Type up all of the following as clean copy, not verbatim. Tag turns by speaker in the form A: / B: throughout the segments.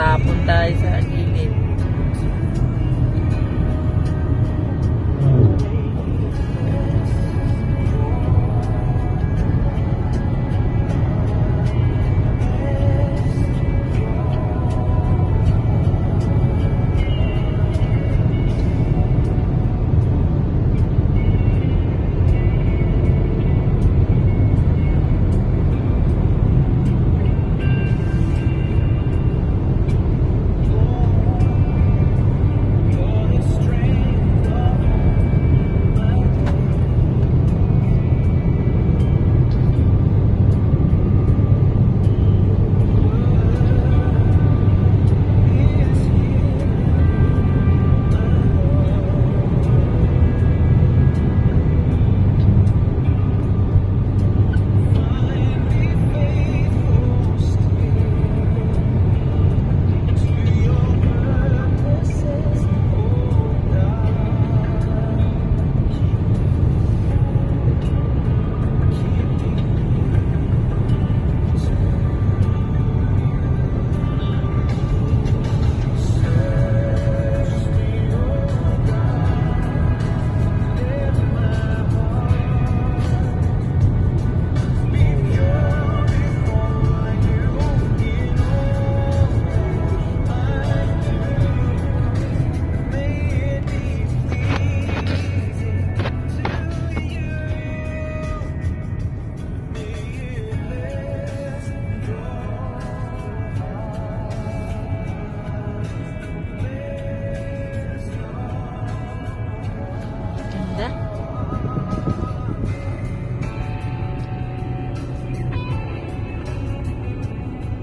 A: Tatapon tayo sa gilid.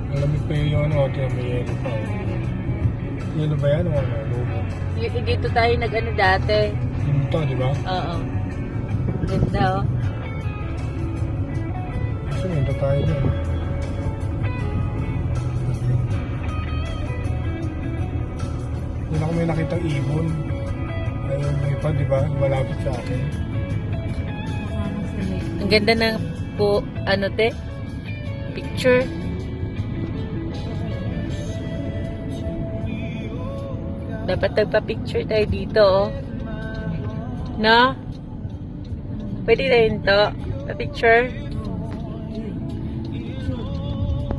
B: Malamig pa yung ano, may yelo pa. Yelo ba yan o ano? Lumo?
A: Dito tayo nag-ano dati.
B: Dito, di ba?
A: Oo. Ganda oh.
B: Kasi dito tayo dyan. Doon ako may nakitang ibon. Ayun, may pa, di ba? Malapit sa akin.
A: Ang ganda ng po, ano te? Picture. Dapat nagpa-picture tayo dito, oh. No? Pwede rin to. Pa-picture.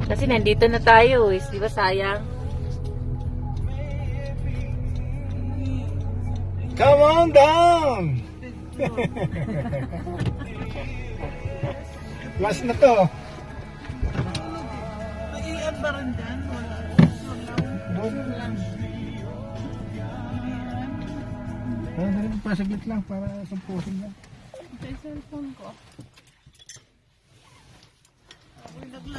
A: Kasi nandito na tayo, eh. Di ba sayang?
B: Come on down! Last na to.
C: Mag-iian ba rin dyan?
B: Doon lang. Pasaglit lang para sumpusin lang.
C: Sa cellphone ko.